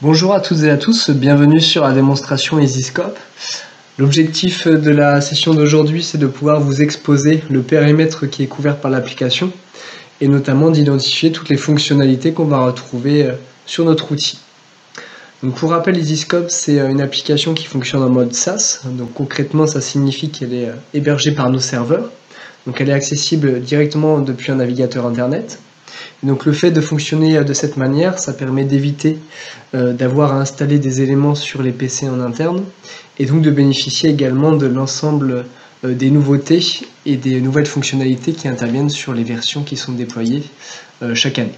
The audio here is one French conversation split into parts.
Bonjour à toutes et à tous, bienvenue sur la démonstration EasyScope. L'objectif de la session d'aujourd'hui, c'est de pouvoir vous exposer le périmètre qui est couvert par l'application et notamment d'identifier toutes les fonctionnalités qu'on va retrouver sur notre outil. Donc pour rappel, EasyScope, c'est une application qui fonctionne en mode SaaS. Donc concrètement, ça signifie qu'elle est hébergée par nos serveurs. Donc elle est accessible directement depuis un navigateur internet. Donc le fait de fonctionner de cette manière, ça permet d'éviter d'avoir à installer des éléments sur les PC en interne et donc de bénéficier également de l'ensemble des nouveautés et des nouvelles fonctionnalités qui interviennent sur les versions qui sont déployées chaque année.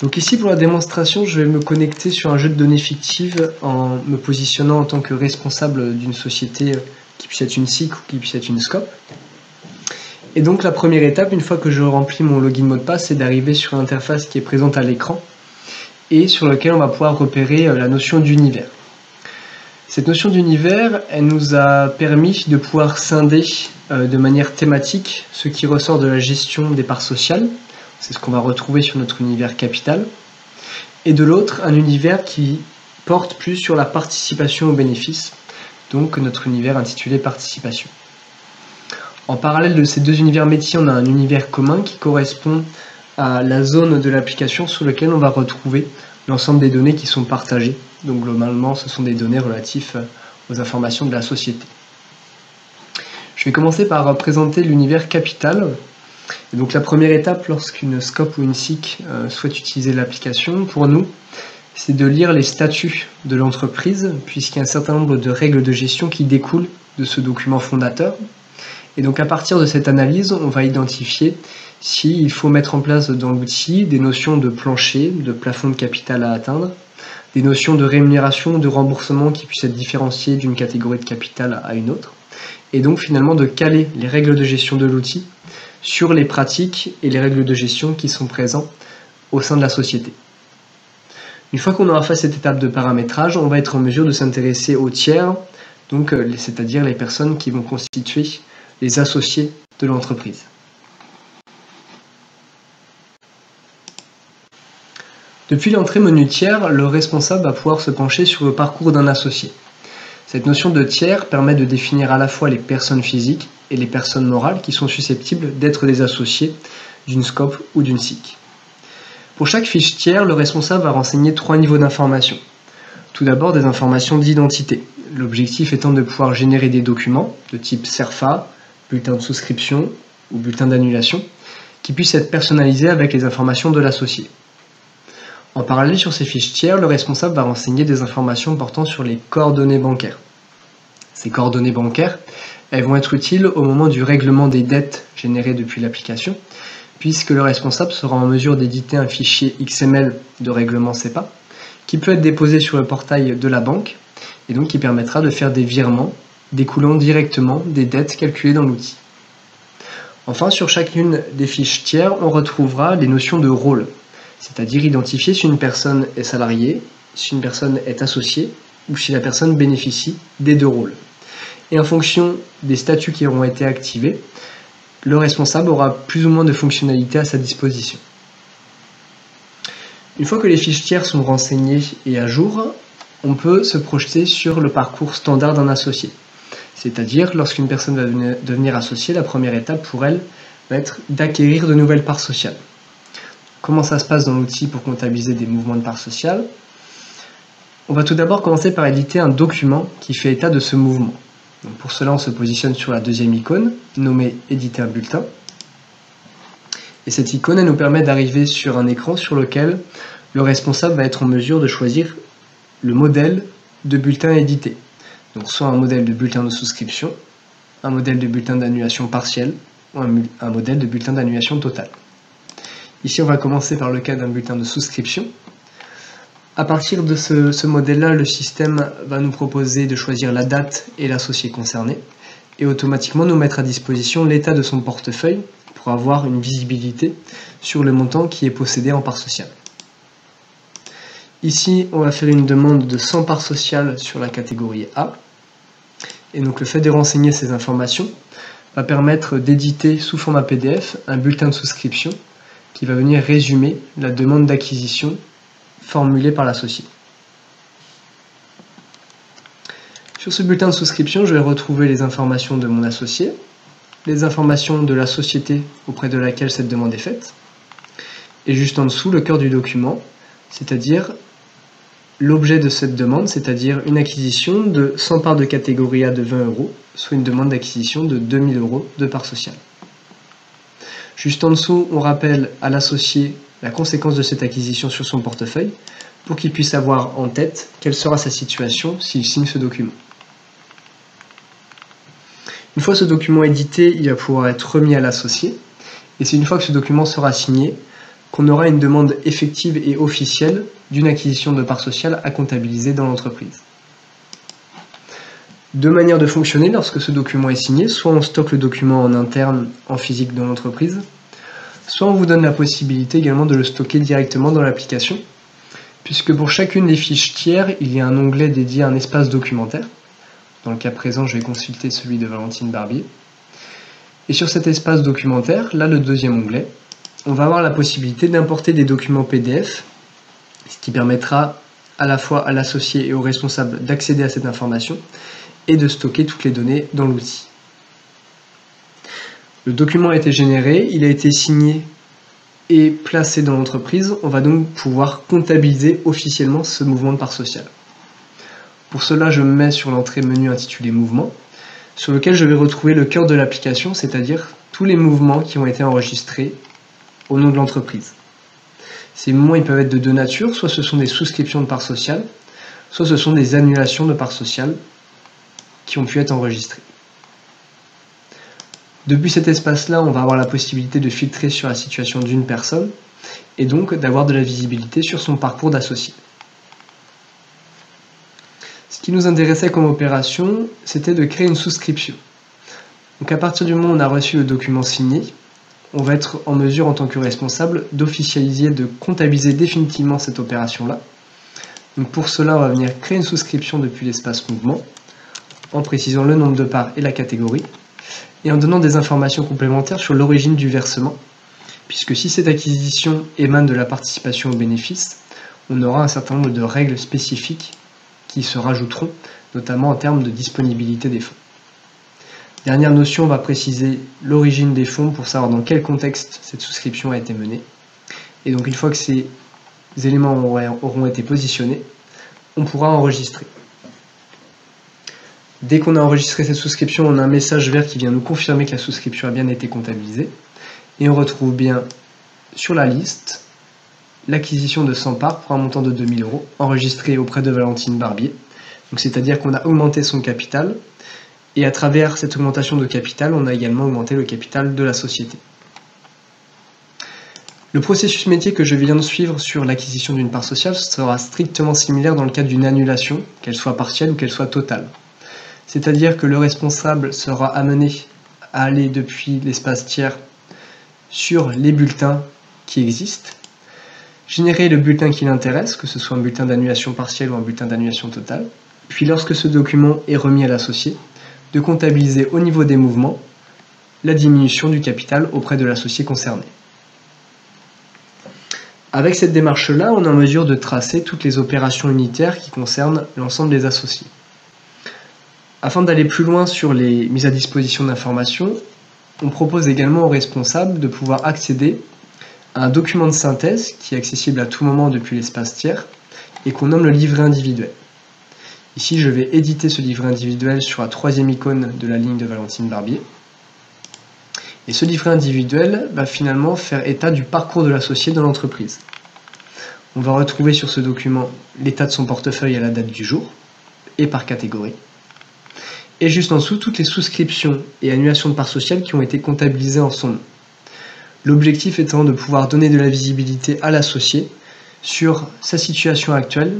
Donc ici pour la démonstration, je vais me connecter sur un jeu de données fictives en me positionnant en tant que responsable d'une société qui puisse être une SIC ou qui puisse être une SCOP. Et donc la première étape, une fois que je remplis mon login mot de passe, c'est d'arriver sur l'interface qui est présente à l'écran et sur laquelle on va pouvoir repérer la notion d'univers. Cette notion d'univers, elle nous a permis de pouvoir scinder de manière thématique ce qui ressort de la gestion des parts sociales. C'est ce qu'on va retrouver sur notre univers capital. Et de l'autre, un univers qui porte plus sur la participation aux bénéfices, donc notre univers intitulé participation. En parallèle de ces deux univers métiers, on a un univers commun qui correspond à la zone de l'application sur laquelle on va retrouver l'ensemble des données qui sont partagées. Donc globalement, ce sont des données relatives aux informations de la société. Je vais commencer par présenter l'univers capital. Et donc la première étape lorsqu'une SCOP ou une SIC souhaite utiliser l'application, pour nous, c'est de lire les statuts de l'entreprise, puisqu'il y a un certain nombre de règles de gestion qui découlent de ce document fondateur. Et donc à partir de cette analyse, on va identifier s'il faut mettre en place dans l'outil des notions de plancher, de plafond de capital à atteindre, des notions de rémunération ou de remboursement qui puissent être différenciées d'une catégorie de capital à une autre, et donc finalement de caler les règles de gestion de l'outil sur les pratiques et les règles de gestion qui sont présents au sein de la société. Une fois qu'on aura fait cette étape de paramétrage, on va être en mesure de s'intéresser aux tiers, donc c'est-à-dire les personnes qui vont constituer les associés de l'entreprise. Depuis l'entrée menu tiers, le responsable va pouvoir se pencher sur le parcours d'un associé. Cette notion de tiers permet de définir à la fois les personnes physiques et les personnes morales qui sont susceptibles d'être des associés d'une SCOP ou d'une SIC. Pour chaque fiche tiers, le responsable va renseigner 3 niveaux d'information. Tout d'abord des informations d'identité, l'objectif étant de pouvoir générer des documents de type CERFA, bulletin de souscription ou bulletin d'annulation, qui puissent être personnalisés avec les informations de l'associé. En parallèle, sur ces fiches tiers, le responsable va renseigner des informations portant sur les coordonnées bancaires. Ces coordonnées bancaires, elles vont être utiles au moment du règlement des dettes générées depuis l'application, puisque le responsable sera en mesure d'éditer un fichier XML de règlement SEPA, qui peut être déposé sur le portail de la banque, et donc qui permettra de faire des virements découlant directement des dettes calculées dans l'outil. Enfin, sur chacune des fiches tiers, on retrouvera les notions de rôle, c'est-à-dire identifier si une personne est salariée, si une personne est associée, ou si la personne bénéficie des deux rôles. Et en fonction des statuts qui auront été activés, le responsable aura plus ou moins de fonctionnalités à sa disposition. Une fois que les fiches tiers sont renseignées et à jour, on peut se projeter sur le parcours standard d'un associé. C'est-à-dire, lorsqu'une personne va devenir associée, la première étape pour elle va être d'acquérir de nouvelles parts sociales. Comment ça se passe dans l'outil pour comptabiliser des mouvements de parts sociales? On va tout d'abord commencer par éditer un document qui fait état de ce mouvement. Donc pour cela, on se positionne sur la deuxième icône, nommée « Éditer un bulletin ». Et cette icône, elle nous permet d'arriver sur un écran sur lequel le responsable va être en mesure de choisir le modèle de bulletin édité. Donc soit un modèle de bulletin de souscription, un modèle de bulletin d'annulation partielle ou un modèle de bulletin d'annulation totale. Ici, on va commencer par le cas d'un bulletin de souscription. À partir de ce modèle-là, le système va nous proposer de choisir la date et l'associé concerné et automatiquement nous mettre à disposition l'état de son portefeuille pour avoir une visibilité sur le montant qui est possédé en parts sociales. Ici, on va faire une demande de 100 parts sociales sur la catégorie A. Et donc le fait de renseigner ces informations va permettre d'éditer sous format PDF un bulletin de souscription qui va venir résumer la demande d'acquisition formulé par l'associé. Sur ce bulletin de souscription, je vais retrouver les informations de mon associé, les informations de la société auprès de laquelle cette demande est faite, et juste en dessous, le cœur du document, c'est-à-dire l'objet de cette demande, c'est-à-dire une acquisition de 100 parts de catégorie A de 20 €, soit une demande d'acquisition de 2000 € de parts sociales. Juste en dessous, on rappelle à l'associé la conséquence de cette acquisition sur son portefeuille pour qu'il puisse avoir en tête quelle sera sa situation s'il signe ce document. Une fois ce document édité, il va pouvoir être remis à l'associé, et c'est une fois que ce document sera signé qu'on aura une demande effective et officielle d'une acquisition de parts sociales à comptabiliser dans l'entreprise. Deux manières de fonctionner lorsque ce document est signé, soit on stocke le document en interne, en physique dans l'entreprise, soit on vous donne la possibilité également de le stocker directement dans l'application, puisque pour chacune des fiches tiers, il y a un onglet dédié à un espace documentaire. Dans le cas présent, je vais consulter celui de Valentine Barbier. Et sur cet espace documentaire, là le deuxième onglet, on va avoir la possibilité d'importer des documents PDF, ce qui permettra à la fois à l'associé et au responsable d'accéder à cette information et de stocker toutes les données dans l'outil. Le document a été généré, il a été signé et placé dans l'entreprise. On va donc pouvoir comptabiliser officiellement ce mouvement de parts sociales. Pour cela, je me mets sur l'entrée menu intitulée Mouvements, sur lequel je vais retrouver le cœur de l'application, c'est-à-dire tous les mouvements qui ont été enregistrés au nom de l'entreprise. Ces mouvements ils peuvent être de deux natures, soit ce sont des souscriptions de parts sociales, soit ce sont des annulations de parts sociales qui ont pu être enregistrées. Depuis cet espace-là, on va avoir la possibilité de filtrer sur la situation d'une personne et donc d'avoir de la visibilité sur son parcours d'associé. Ce qui nous intéressait comme opération, c'était de créer une souscription. Donc à partir du moment où on a reçu le document signé, on va être en mesure en tant que responsable d'officialiser, de comptabiliser définitivement cette opération-là. Donc pour cela, on va venir créer une souscription depuis l'espace mouvement, en précisant le nombre de parts et la catégorie, et en donnant des informations complémentaires sur l'origine du versement, puisque si cette acquisition émane de la participation au bénéfice, on aura un certain nombre de règles spécifiques qui se rajouteront, notamment en termes de disponibilité des fonds. Dernière notion, on va préciser l'origine des fonds pour savoir dans quel contexte cette souscription a été menée. Et donc une fois que ces éléments auront été positionnés, on pourra enregistrer. Dès qu'on a enregistré cette souscription, on a un message vert qui vient nous confirmer que la souscription a bien été comptabilisée. Et on retrouve bien sur la liste l'acquisition de 100 parts pour un montant de 2000 € enregistré auprès de Valentine Barbier. Donc c'est-à-dire qu'on a augmenté son capital et à travers cette augmentation de capital, on a également augmenté le capital de la société. Le processus métier que je viens de suivre sur l'acquisition d'une part sociale sera strictement similaire dans le cadre d'une annulation, qu'elle soit partielle ou qu'elle soit totale. C'est-à-dire que le responsable sera amené à aller depuis l'espace tiers sur les bulletins qui existent, générer le bulletin qui l'intéresse, que ce soit un bulletin d'annulation partielle ou un bulletin d'annulation totale, puis lorsque ce document est remis à l'associé, de comptabiliser au niveau des mouvements la diminution du capital auprès de l'associé concerné. Avec cette démarche-là, on est en mesure de tracer toutes les opérations unitaires qui concernent l'ensemble des associés. Afin d'aller plus loin sur les mises à disposition d'informations, on propose également aux responsables de pouvoir accéder à un document de synthèse qui est accessible à tout moment depuis l'espace tiers et qu'on nomme le livret individuel. Ici, je vais éditer ce livret individuel sur la troisième icône de la ligne de Valentine Barbier. Et ce livret individuel va finalement faire état du parcours de l'associé dans l'entreprise. On va retrouver sur ce document l'état de son portefeuille à la date du jour et par catégorie. Et juste en dessous, toutes les souscriptions et annulations de parts sociales qui ont été comptabilisées en son nom. L'objectif étant de pouvoir donner de la visibilité à l'associé sur sa situation actuelle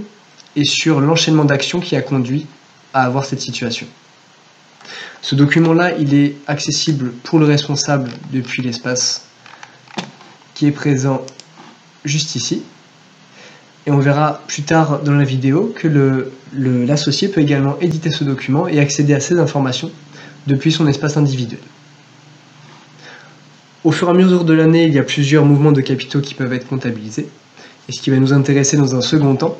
et sur l'enchaînement d'actions qui a conduit à avoir cette situation. Ce document-là, il est accessible pour le responsable depuis l'espace qui est présent juste ici. Et on verra plus tard dans la vidéo que l'associé peut également éditer ce document et accéder à ces informations depuis son espace individuel. Au fur et à mesure de l'année, il y a plusieurs mouvements de capitaux qui peuvent être comptabilisés. Et ce qui va nous intéresser dans un second temps,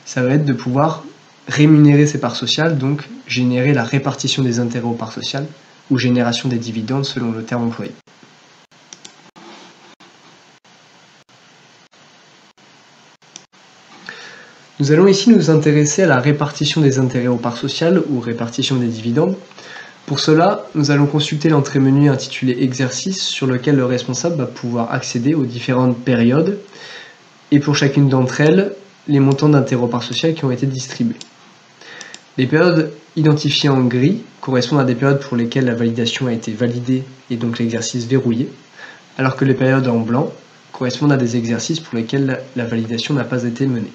ça va être de pouvoir rémunérer ces parts sociales, donc générer la répartition des intérêts aux parts sociales ou génération des dividendes selon le terme employé. Nous allons ici nous intéresser à la répartition des intérêts aux parts sociales ou répartition des dividendes. Pour cela, nous allons consulter l'entrée menu intitulée Exercice sur lequel le responsable va pouvoir accéder aux différentes périodes et pour chacune d'entre elles, les montants d'intérêts aux parts sociales qui ont été distribués. Les périodes identifiées en gris correspondent à des périodes pour lesquelles la validation a été validée et donc l'exercice verrouillé, alors que les périodes en blanc correspondent à des exercices pour lesquels la validation n'a pas été menée.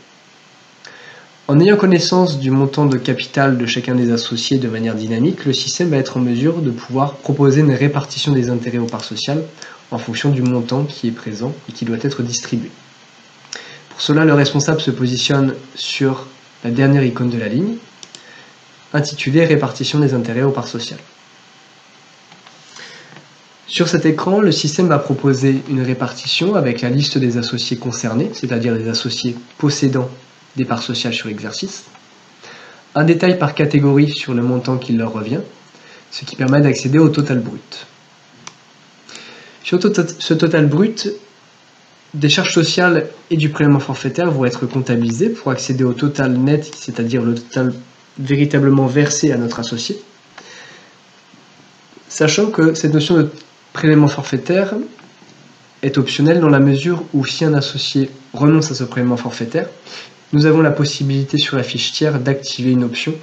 En ayant connaissance du montant de capital de chacun des associés de manière dynamique, le système va être en mesure de pouvoir proposer une répartition des intérêts aux parts sociales en fonction du montant qui est présent et qui doit être distribué. Pour cela, le responsable se positionne sur la dernière icône de la ligne, intitulée Répartition des intérêts aux parts sociales. Sur cet écran, le système va proposer une répartition avec la liste des associés concernés, c'est-à-dire des associés possédant des parts sociales sur l'exercice, un détail par catégorie sur le montant qui leur revient, ce qui permet d'accéder au total brut. Sur ce total brut, des charges sociales et du prélèvement forfaitaire vont être comptabilisés pour accéder au total net, c'est-à-dire le total véritablement versé à notre associé, sachant que cette notion de prélèvement forfaitaire est optionnelle dans la mesure où si un associé renonce à ce prélèvement forfaitaire, nous avons la possibilité sur la fiche tiers d'activer une option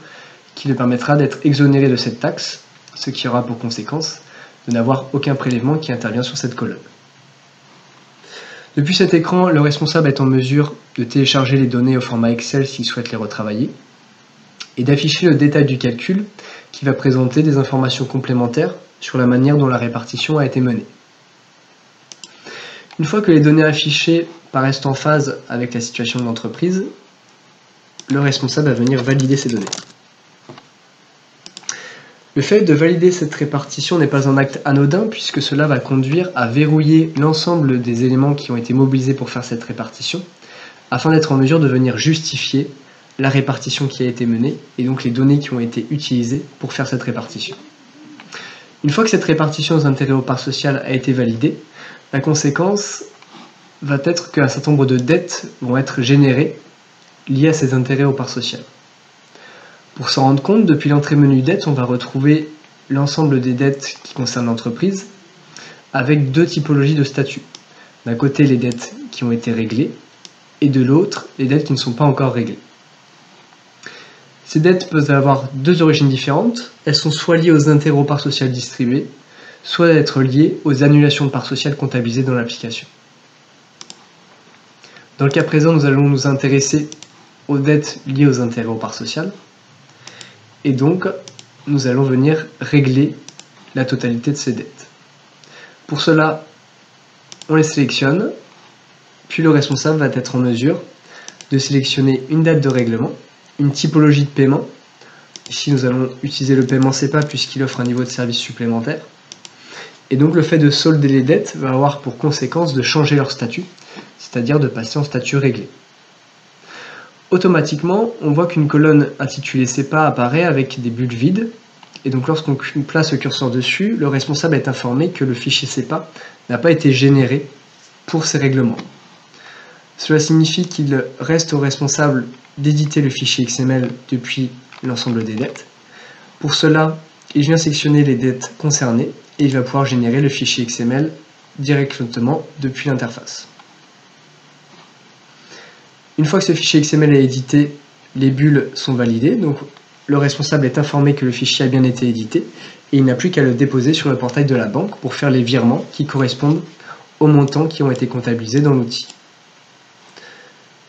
qui lui permettra d'être exonéré de cette taxe, ce qui aura pour conséquence de n'avoir aucun prélèvement qui intervient sur cette colonne. Depuis cet écran, le responsable est en mesure de télécharger les données au format Excel s'il souhaite les retravailler et d'afficher le détail du calcul qui va présenter des informations complémentaires sur la manière dont la répartition a été menée. Une fois que les données affichées paraissent en phase avec la situation de l'entreprise, le responsable va venir valider ces données. Le fait de valider cette répartition n'est pas un acte anodin puisque cela va conduire à verrouiller l'ensemble des éléments qui ont été mobilisés pour faire cette répartition afin d'être en mesure de venir justifier la répartition qui a été menée et donc les données qui ont été utilisées pour faire cette répartition. Une fois que cette répartition aux intérêts aux parts sociales a été validée, la conséquence va être qu'un certain nombre de dettes vont être générées liées à ces intérêts aux parts sociales. Pour s'en rendre compte, depuis l'entrée menu dettes, on va retrouver l'ensemble des dettes qui concernent l'entreprise avec deux typologies de statut. D'un côté, les dettes qui ont été réglées et de l'autre, les dettes qui ne sont pas encore réglées. Ces dettes peuvent avoir deux origines différentes. Elles sont soit liées aux intérêts aux parts sociales distribuées, soit être liées aux annulations de parts sociales comptabilisées dans l'application. Dans le cas présent, nous allons nous intéresser aux dettes liées aux intérêts aux parts sociales. Et donc, nous allons venir régler la totalité de ces dettes. Pour cela, on les sélectionne, puis le responsable va être en mesure de sélectionner une date de règlement, une typologie de paiement. Ici, nous allons utiliser le paiement SEPA puisqu'il offre un niveau de service supplémentaire. Et donc, le fait de solder les dettes va avoir pour conséquence de changer leur statut, c'est-à-dire de passer en statut réglé. Automatiquement, on voit qu'une colonne intitulée SEPA apparaît avec des bulles vides, et donc lorsqu'on place le curseur dessus, le responsable est informé que le fichier SEPA n'a pas été généré pour ces règlements. Cela signifie qu'il reste au responsable d'éditer le fichier XML depuis l'ensemble des dettes. Pour cela, il vient sectionner les dettes concernées et il va pouvoir générer le fichier XML directement depuis l'interface. Une fois que ce fichier XML est édité, les bulles sont validées, donc le responsable est informé que le fichier a bien été édité et il n'a plus qu'à le déposer sur le portail de la banque pour faire les virements qui correspondent aux montants qui ont été comptabilisés dans l'outil.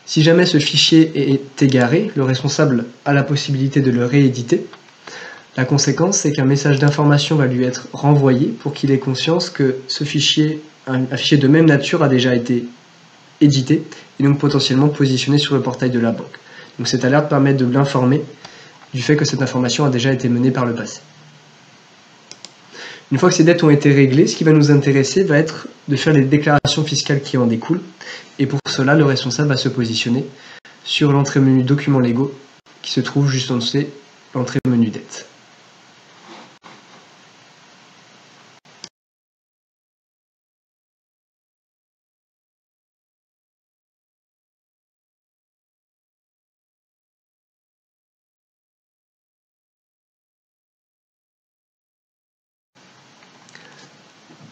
Si jamais ce fichier est égaré, le responsable a la possibilité de le rééditer. La conséquence, c'est qu'un message d'information va lui être renvoyé pour qu'il ait conscience que ce fichier, un fichier de même nature, a déjà été édité et donc potentiellement positionné sur le portail de la banque. Donc cette alerte permet de l'informer du fait que cette information a déjà été menée par le passé. Une fois que ces dettes ont été réglées, ce qui va nous intéresser va être de faire les déclarations fiscales qui en découlent. Et pour cela, le responsable va se positionner sur l'entrée menu documents légaux qui se trouve juste en dessous de l'entrée menu dettes.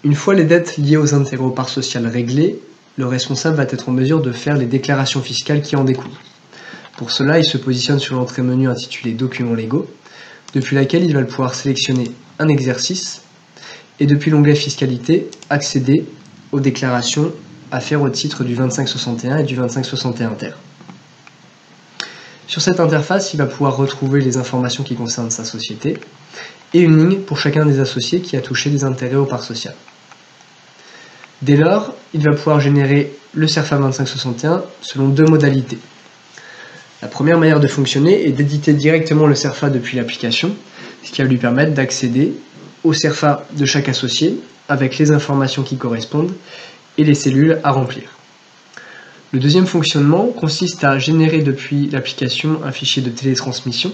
Une fois les dettes liées aux intérêts aux parts sociales réglées, le responsable va être en mesure de faire les déclarations fiscales qui en découlent. Pour cela, il se positionne sur l'entrée menu intitulée Documents légaux, depuis laquelle il va pouvoir sélectionner un exercice et depuis l'onglet Fiscalité, accéder aux déclarations à faire au titre du 2561 et du 2561 ter. Sur cette interface, il va pouvoir retrouver les informations qui concernent sa société et une ligne pour chacun des associés qui a touché des intérêts aux parts sociales. Dès lors, il va pouvoir générer le CERFA 2561 selon deux modalités. La première manière de fonctionner est d'éditer directement le CERFA depuis l'application, ce qui va lui permettre d'accéder au CERFA de chaque associé avec les informations qui correspondent et les cellules à remplir. Le deuxième fonctionnement consiste à générer depuis l'application un fichier de télétransmission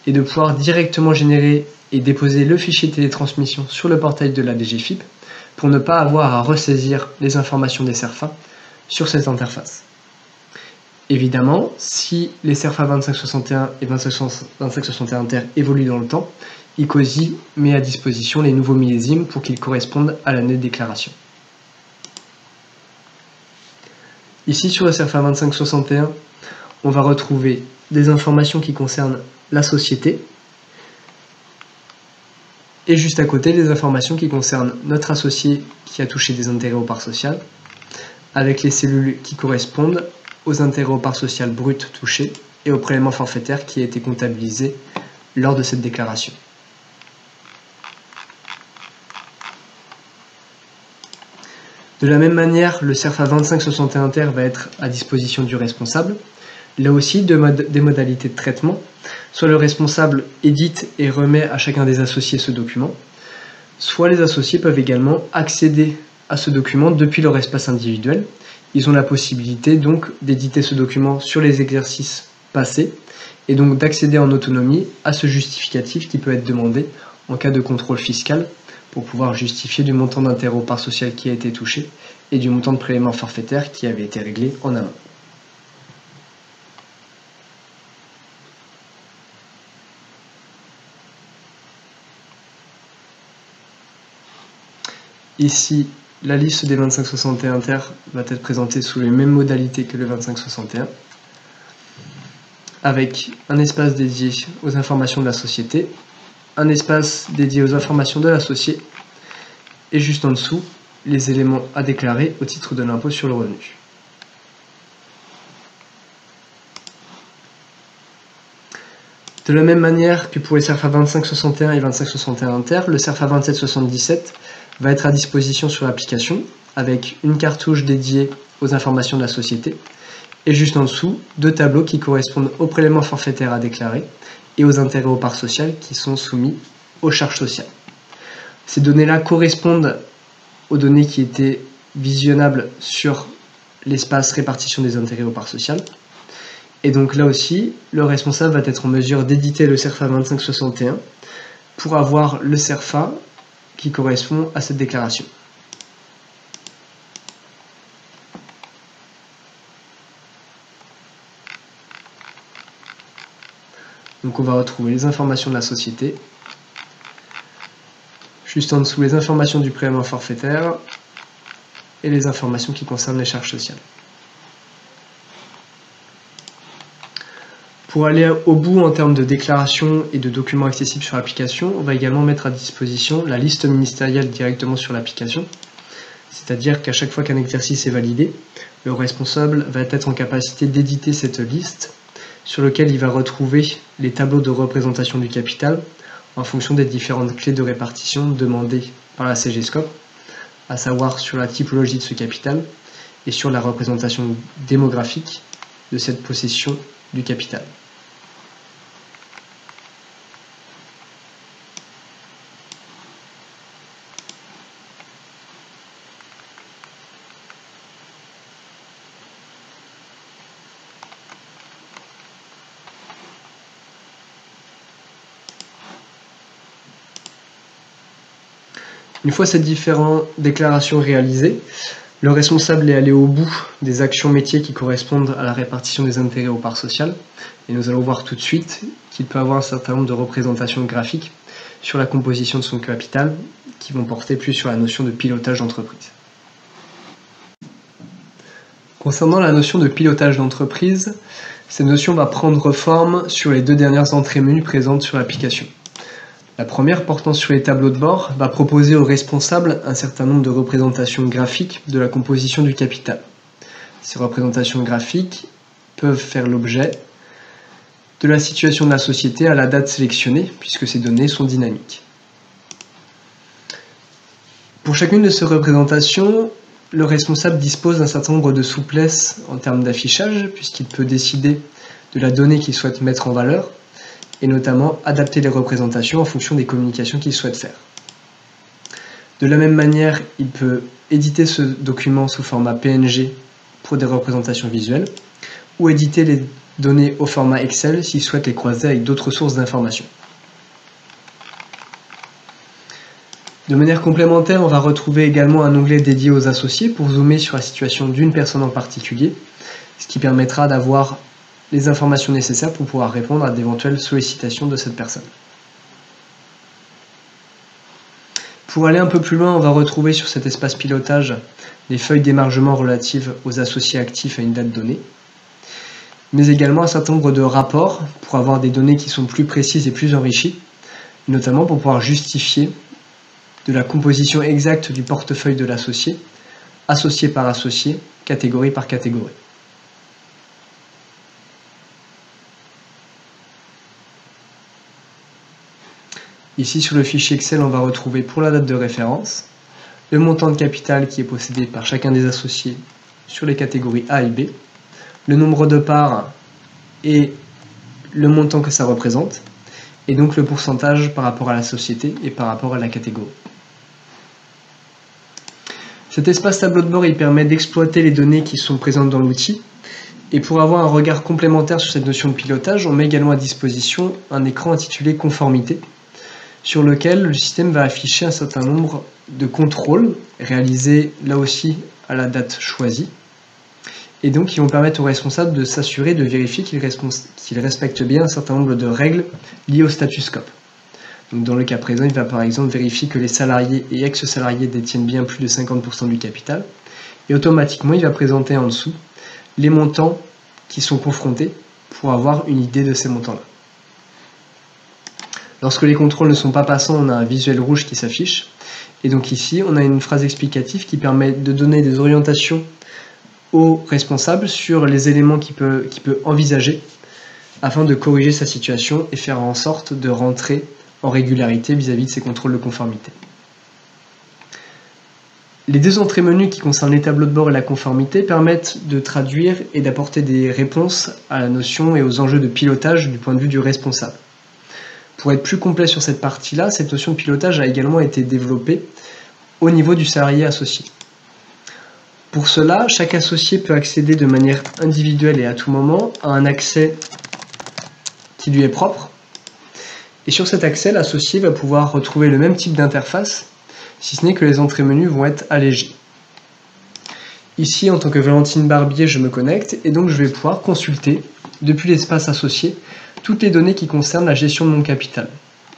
et de pouvoir directement générer et déposer le fichier télétransmission sur le portail de la DGFiP pour ne pas avoir à ressaisir les informations des CERFA sur cette interface. Évidemment, si les CERFA 2561 et 2561 ter évoluent dans le temps, ICOSY met à disposition les nouveaux millésimes pour qu'ils correspondent à l'année de déclaration. Ici sur le CERFA 2561, on va retrouver des informations qui concernent la société et juste à côté les informations qui concernent notre associé qui a touché des intérêts aux parts sociales avec les cellules qui correspondent aux intérêts aux parts sociales brutes touchées et au prélèvement forfaitaire qui a été comptabilisé lors de cette déclaration. De la même manière, le CERFA 2561 ter va être à disposition du responsable. Là aussi, des modalités de traitement. Soit le responsable édite et remet à chacun des associés ce document, soit les associés peuvent également accéder à ce document depuis leur espace individuel. Ils ont la possibilité donc d'éditer ce document sur les exercices passés et donc d'accéder en autonomie à ce justificatif qui peut être demandé en cas de contrôle fiscal pour pouvoir justifier du montant d'intérêt aux parts sociales qui a été touché et du montant de prélèvement forfaitaire qui avait été réglé en amont. Ici, la liste des 2561 ter va être présentée sous les mêmes modalités que le 2561, avec un espace dédié aux informations de la société, un espace dédié aux informations de l'associé, et juste en dessous, les éléments à déclarer au titre de l'impôt sur le revenu. De la même manière que pour les CERFA 2561 et 2561 ter, le CERFA 2777 va être à disposition sur l'application avec une cartouche dédiée aux informations de la société et juste en dessous, deux tableaux qui correspondent aux prélèvements forfaitaires à déclarer et aux intérêts aux parts sociales qui sont soumis aux charges sociales. Ces données-là correspondent aux données qui étaient visionnables sur l'espace répartition des intérêts aux parts sociales. Et donc là aussi, le responsable va être en mesure d'éditer le CERFA 2561 pour avoir le CERFA qui correspond à cette déclaration. Donc on va retrouver les informations de la société, juste en dessous les informations du prélèvement forfaitaire et les informations qui concernent les charges sociales. Pour aller au bout en termes de déclaration et de documents accessibles sur l'application, on va également mettre à disposition la liste ministérielle directement sur l'application. C'est-à-dire qu'à chaque fois qu'un exercice est validé, le responsable va être en capacité d'éditer cette liste sur laquelle il va retrouver les tableaux de représentation du capital en fonction des différentes clés de répartition demandées par la CGSCOP, à savoir sur la typologie de ce capital et sur la représentation démographique de cette possession du capital. Une fois ces différentes déclarations réalisées, le responsable est allé au bout des actions métiers qui correspondent à la répartition des intérêts aux parts sociales. Et nous allons voir tout de suite qu'il peut avoir un certain nombre de représentations graphiques sur la composition de son capital qui vont porter plus sur la notion de pilotage d'entreprise. Concernant la notion de pilotage d'entreprise, cette notion va prendre forme sur les deux dernières entrées menues présentes sur l'application. La première, portant sur les tableaux de bord, va proposer au responsable un certain nombre de représentations graphiques de la composition du capital. Ces représentations graphiques peuvent faire l'objet de la situation de la société à la date sélectionnée, puisque ces données sont dynamiques. Pour chacune de ces représentations, le responsable dispose d'un certain nombre de souplesse en termes d'affichage, puisqu'il peut décider de la donnée qu'il souhaite mettre en valeur, et notamment adapter les représentations en fonction des communications qu'il souhaite faire. De la même manière, il peut éditer ce document sous format PNG pour des représentations visuelles, ou éditer les données au format Excel s'il souhaite les croiser avec d'autres sources d'informations. De manière complémentaire, on va retrouver également un onglet dédié aux associés pour zoomer sur la situation d'une personne en particulier, ce qui permettra d'avoir les informations nécessaires pour pouvoir répondre à d'éventuelles sollicitations de cette personne. Pour aller un peu plus loin, on va retrouver sur cet espace pilotage les feuilles d'émargement relatives aux associés actifs à une date donnée, mais également un certain nombre de rapports pour avoir des données qui sont plus précises et plus enrichies, notamment pour pouvoir justifier de la composition exacte du portefeuille de l'associé, associé par associé, catégorie par catégorie. Ici sur le fichier Excel, on va retrouver pour la date de référence le montant de capital qui est possédé par chacun des associés sur les catégories A et B, le nombre de parts et le montant que ça représente, et donc le pourcentage par rapport à la société et par rapport à la catégorie. Cet espace tableau de bord, il permet d'exploiter les données qui sont présentes dans l'outil, et pour avoir un regard complémentaire sur cette notion de pilotage, on met également à disposition un écran intitulé Conformité, sur lequel le système va afficher un certain nombre de contrôles réalisés là aussi à la date choisie, et donc qui vont permettre aux responsables de s'assurer, de vérifier qu'ils respectent bien un certain nombre de règles liées au statut scope. Donc dans le cas présent, il va par exemple vérifier que les salariés et ex-salariés détiennent bien plus de 50% du capital, et automatiquement il va présenter en dessous les montants qui sont confrontés pour avoir une idée de ces montants-là. Lorsque les contrôles ne sont pas passants, on a un visuel rouge qui s'affiche. Et donc ici, on a une phrase explicative qui permet de donner des orientations au responsable sur les éléments qu'il peut envisager afin de corriger sa situation et faire en sorte de rentrer en régularité vis-à-vis de ces contrôles de conformité. Les deux entrées menus qui concernent les tableaux de bord et la conformité permettent de traduire et d'apporter des réponses à la notion et aux enjeux de pilotage du point de vue du responsable. Pour être plus complet sur cette partie-là, cette notion de pilotage a également été développée au niveau du salarié associé. Pour cela, chaque associé peut accéder de manière individuelle et à tout moment à un accès qui lui est propre. Et sur cet accès, l'associé va pouvoir retrouver le même type d'interface, si ce n'est que les entrées menus vont être allégées. Ici, en tant que Valentine Barbier, je me connecte et donc je vais pouvoir consulter, depuis l'espace associé, toutes les données qui concernent la gestion de mon capital.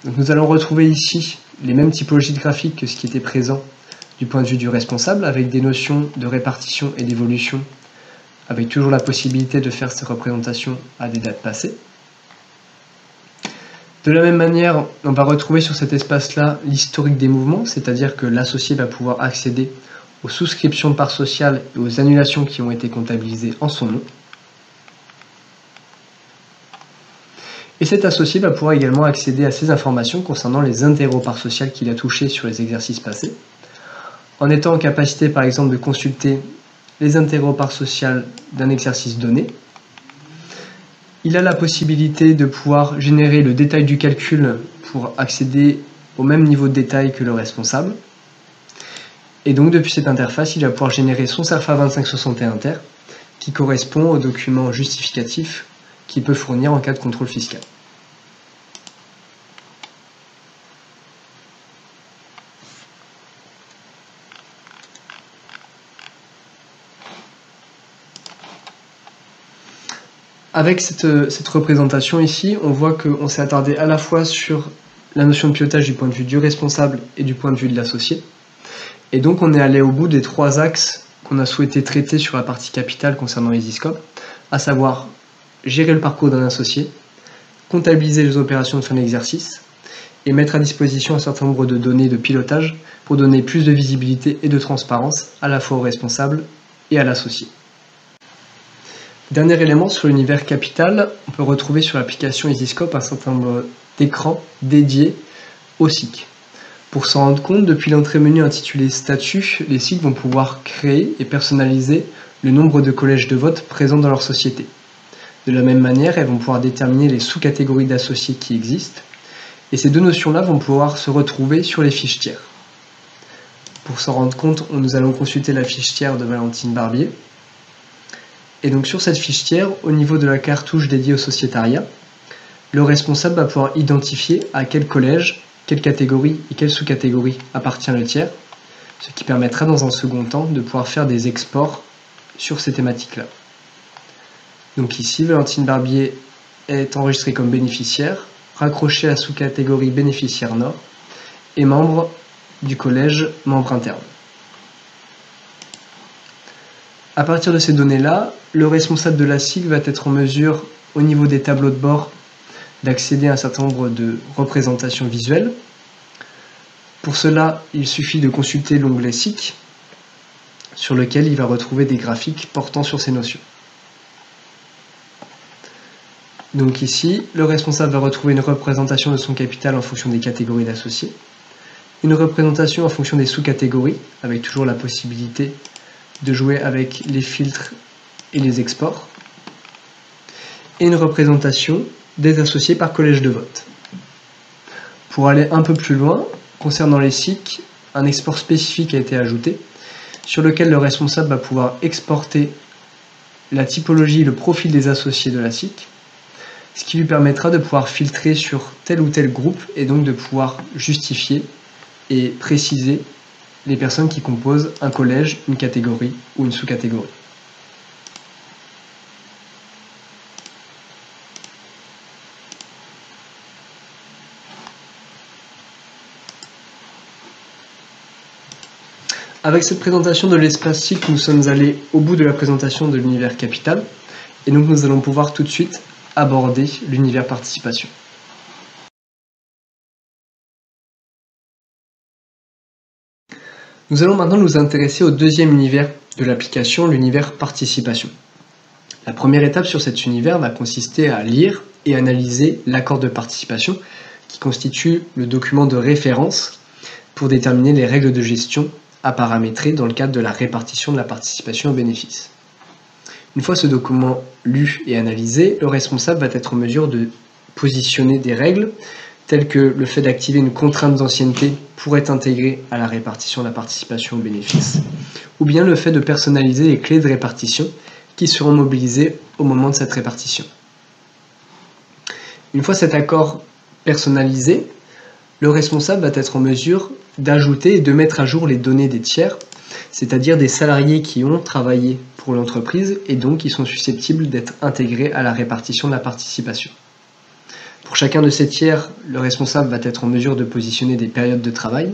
Donc nous allons retrouver ici les mêmes typologies de graphiques que ce qui était présent du point de vue du responsable, avec des notions de répartition et d'évolution, avec toujours la possibilité de faire ces représentations à des dates passées. De la même manière, on va retrouver sur cet espace-là l'historique des mouvements, c'est-à-dire que l'associé va pouvoir accéder aux souscriptions de parts sociales et aux annulations qui ont été comptabilisées en son nom. Et cet associé va pouvoir également accéder à ces informations concernant les intérêts aux parts sociales qu'il a touchés sur les exercices passés, en étant en capacité par exemple de consulter les intérêts aux parts sociales d'un exercice donné. Il a la possibilité de pouvoir générer le détail du calcul pour accéder au même niveau de détail que le responsable. Et donc depuis cette interface, il va pouvoir générer son CERFA 2561 Ter, qui correspond au document justificatif qu'il peut fournir en cas de contrôle fiscal. Avec cette représentation ici, on voit qu'on s'est attardé à la fois sur la notion de pilotage du point de vue du responsable et du point de vue de l'associé. Et donc on est allé au bout des 3 axes qu'on a souhaité traiter sur la partie capitale concernant EasyScope, à savoir gérer le parcours d'un associé, comptabiliser les opérations de fin d'exercice et mettre à disposition un certain nombre de données de pilotage pour donner plus de visibilité et de transparence à la fois au responsable et à l'associé. Dernier élément sur l'univers capital, on peut retrouver sur l'application EasyScope un certain nombre d'écrans dédiés au SIC. Pour s'en rendre compte, depuis l'entrée menu intitulée Statut, les SIC vont pouvoir créer et personnaliser le nombre de collèges de vote présents dans leur société. De la même manière, elles vont pouvoir déterminer les sous-catégories d'associés qui existent, et ces 2 notions-là vont pouvoir se retrouver sur les fiches tiers. Pour s'en rendre compte, nous allons consulter la fiche tiers de Valentine Barbier. Et donc sur cette fiche tiers, au niveau de la cartouche dédiée au sociétariat, le responsable va pouvoir identifier à quel collège, quelle catégorie et quelle sous-catégorie appartient le tiers, ce qui permettra dans un second temps de pouvoir faire des exports sur ces thématiques-là. Donc ici, Valentine Barbier est enregistrée comme bénéficiaire, raccrochée à la sous-catégorie bénéficiaire Nord et membre du collège membre interne. À partir de ces données-là, le responsable de la SIC va être en mesure, au niveau des tableaux de bord, d'accéder à un certain nombre de représentations visuelles. Pour cela, il suffit de consulter l'onglet SIC, sur lequel il va retrouver des graphiques portant sur ces notions. Donc ici, le responsable va retrouver une représentation de son capital en fonction des catégories d'associés, une représentation en fonction des sous-catégories, avec toujours la possibilité de jouer avec les filtres et les exports, et une représentation des associés par collège de vote. Pour aller un peu plus loin, concernant les SIC, un export spécifique a été ajouté, sur lequel le responsable va pouvoir exporter la typologie et le profil des associés de la SIC, ce qui lui permettra de pouvoir filtrer sur tel ou tel groupe et donc de pouvoir justifier et préciser les personnes qui composent un collège, une catégorie ou une sous-catégorie. Avec cette présentation de l'espace SIC, nous sommes allés au bout de la présentation de l'univers capital, et donc nous allons pouvoir tout de suite aborder l'univers participation. Nous allons maintenant nous intéresser au deuxième univers de l'application, l'univers participation. La première étape sur cet univers va consister à lire et analyser l'accord de participation, qui constitue le document de référence pour déterminer les règles de gestion à paramétrer dans le cadre de la répartition de la participation aux bénéfices. Une fois ce document lu et analysé, le responsable va être en mesure de positionner des règles telles que le fait d'activer une contrainte d'ancienneté pour être intégré à la répartition de la participation aux bénéfices, ou bien le fait de personnaliser les clés de répartition qui seront mobilisées au moment de cette répartition. Une fois cet accord personnalisé, le responsable va être en mesure d'ajouter et de mettre à jour les données des tiers, c'est-à-dire des salariés qui ont travaillé pour l'entreprise et donc qui sont susceptibles d'être intégrés à la répartition de la participation. Pour chacun de ces tiers, le responsable va être en mesure de positionner des périodes de travail,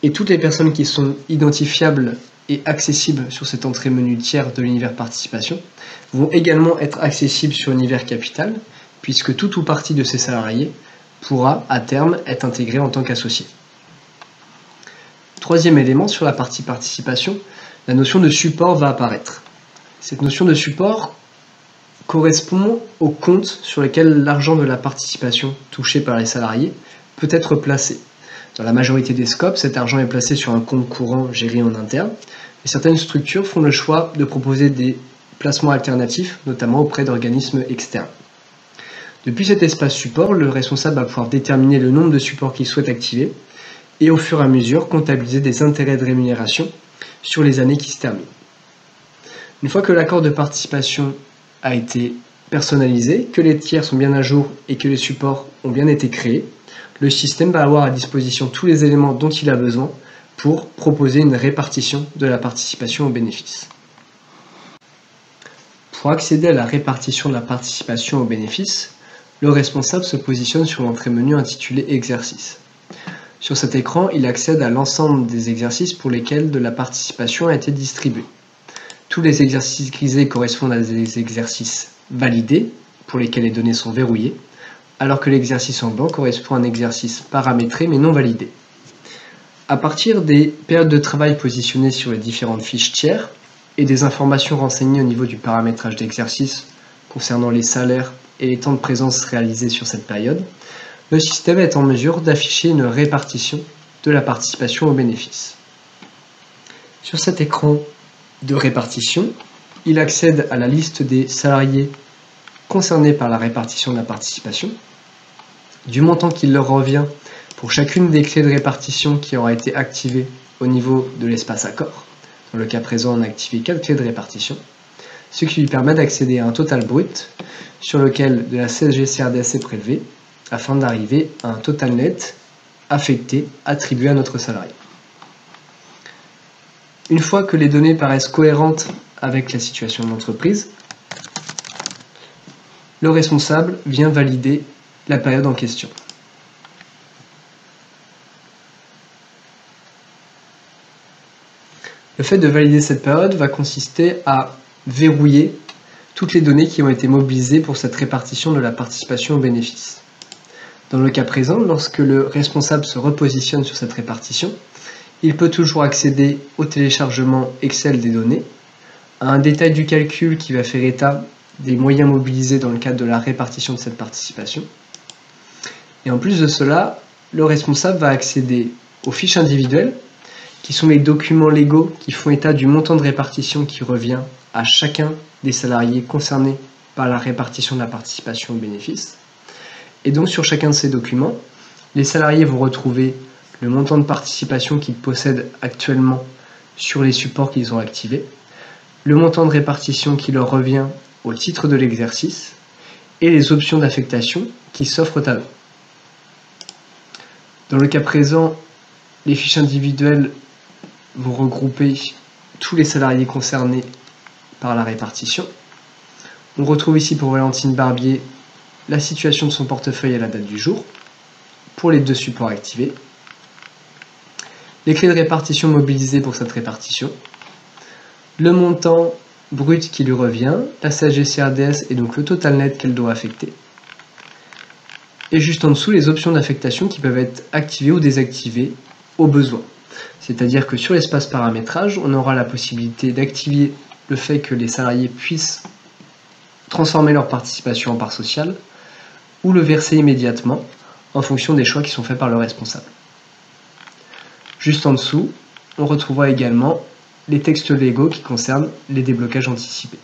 et toutes les personnes qui sont identifiables et accessibles sur cette entrée menu tiers de l'univers participation vont également être accessibles sur l'univers capital, puisque tout ou partie de ces salariés pourra à terme être intégré en tant qu'associé. Troisième élément sur la partie participation, la notion de support va apparaître. Cette notion de support correspond au compte sur lequel l'argent de la participation touché par les salariés peut être placé. Dans la majorité des scopes, cet argent est placé sur un compte courant géré en interne, et certaines structures font le choix de proposer des placements alternatifs, notamment auprès d'organismes externes. Depuis cet espace support, le responsable va pouvoir déterminer le nombre de supports qu'il souhaite activer et au fur et à mesure comptabiliser des intérêts de rémunération sur les années qui se terminent. Une fois que l'accord de participation a été personnalisé, que les tiers sont bien à jour et que les supports ont bien été créés, le système va avoir à disposition tous les éléments dont il a besoin pour proposer une répartition de la participation aux bénéfices. Pour accéder à la répartition de la participation aux bénéfices, le responsable se positionne sur l'entrée menu intitulée Exercices. Sur cet écran, il accède à l'ensemble des exercices pour lesquels de la participation a été distribuée. Tous les exercices grisés correspondent à des exercices validés, pour lesquels les données sont verrouillées, alors que l'exercice en blanc correspond à un exercice paramétré mais non validé. À partir des périodes de travail positionnées sur les différentes fiches tiers et des informations renseignées au niveau du paramétrage d'exercice concernant les salaires et les temps de présence réalisés sur cette période, le système est en mesure d'afficher une répartition de la participation aux bénéfices. Sur cet écran de répartition, il accède à la liste des salariés concernés par la répartition de la participation, du montant qu'il leur revient pour chacune des clés de répartition qui aura été activée au niveau de l'espace accord. Dans le cas présent, on a activé 4 clés de répartition, ce qui lui permet d'accéder à un total brut sur lequel de la CSG-CRDS est prélevée afin d'arriver à un total net affecté, attribué à notre salarié. Une fois que les données paraissent cohérentes avec la situation de l'entreprise, le responsable vient valider la période en question. Le fait de valider cette période va consister à verrouiller toutes les données qui ont été mobilisées pour cette répartition de la participation aux bénéfices. Dans le cas présent, lorsque le responsable se repositionne sur cette répartition, il peut toujours accéder au téléchargement Excel des données, à un détail du calcul qui va faire état des moyens mobilisés dans le cadre de la répartition de cette participation. Et en plus de cela, le responsable va accéder aux fiches individuelles, qui sont les documents légaux qui font état du montant de répartition qui revient à chacun des salariés concernés par la répartition de la participation aux bénéfices. Et donc sur chacun de ces documents, les salariés vont retrouver le montant de participation qu'ils possèdent actuellement sur les supports qu'ils ont activés, le montant de répartition qui leur revient au titre de l'exercice et les options d'affectation qui s'offrent à eux. Dans le cas présent, les fiches individuelles vont regrouper tous les salariés concernés par la répartition. On retrouve ici pour Valentine Barbier la situation de son portefeuille à la date du jour, pour les 2 supports activés, les clés de répartition mobilisées pour cette répartition, le montant brut qui lui revient, la CSG-CRDS et donc le total net qu'elle doit affecter, et juste en dessous les options d'affectation qui peuvent être activées ou désactivées au besoin. C'est-à-dire que sur l'espace paramétrage, on aura la possibilité d'activer le fait que les salariés puissent transformer leur participation en part sociale ou le verser immédiatement en fonction des choix qui sont faits par le responsable. Juste en dessous, on retrouvera également les textes légaux qui concernent les déblocages anticipés.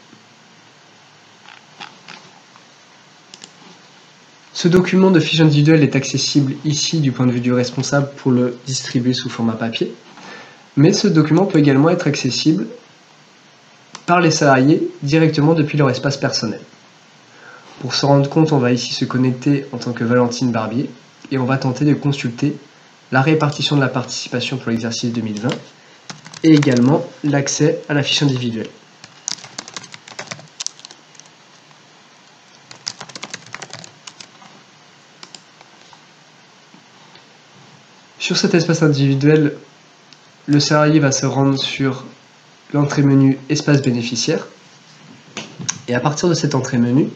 Ce document de fiche individuelle est accessible ici du point de vue du responsable pour le distribuer sous format papier, mais ce document peut également être accessible par les salariés directement depuis leur espace personnel. Pour s'en rendre compte, on va ici se connecter en tant que Valentine Barbier et on va tenter de consulter la répartition de la participation pour l'exercice 2020 et également l'accès à la fiche individuelle. Sur cet espace individuel, le salarié va se rendre sur l'entrée menu Espace bénéficiaire et à partir de cette entrée menu,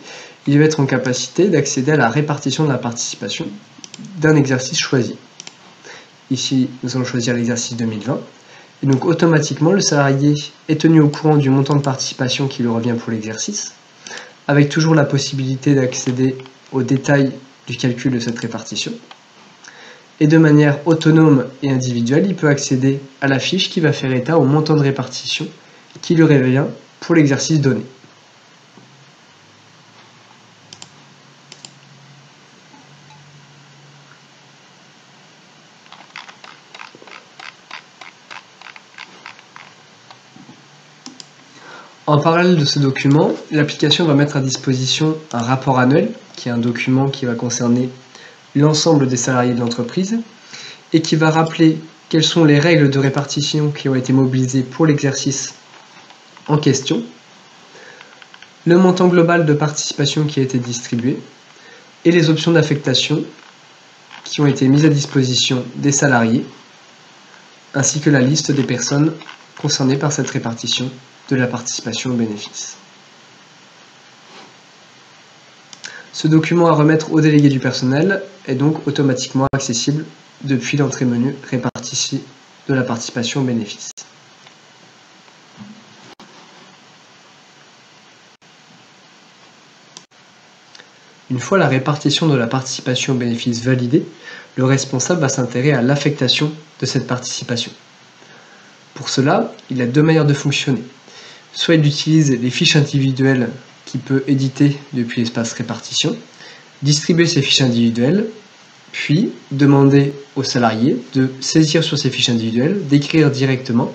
il va être en capacité d'accéder à la répartition de la participation d'un exercice choisi. Ici, nous allons choisir l'exercice 2020 et donc automatiquement le salarié est tenu au courant du montant de participation qui lui revient pour l'exercice, avec toujours la possibilité d'accéder aux détails du calcul de cette répartition. Et de manière autonome et individuelle, il peut accéder à la fiche qui va faire état au montant de répartition qui lui revient pour l'exercice donné. En parallèle de ce document, l'application va mettre à disposition un rapport annuel, qui est un document qui va concerner l'ensemble des salariés de l'entreprise et qui va rappeler quelles sont les règles de répartition qui ont été mobilisées pour l'exercice en question, le montant global de participation qui a été distribué et les options d'affectation qui ont été mises à disposition des salariés, ainsi que la liste des personnes concernées par cette répartition de la participation aux bénéfices. Ce document à remettre au délégué du personnel est donc automatiquement accessible depuis l'entrée menu répartition de la participation aux bénéfices. Une fois la répartition de la participation aux bénéfices validée, le responsable va s'intéresser à l'affectation de cette participation. Pour cela, il a deux manières de fonctionner. Soit il utilise les fiches individuelles qu'il peut éditer depuis l'espace répartition, distribuer ces fiches individuelles, puis demander aux salariés de saisir sur ces fiches individuelles, d'écrire directement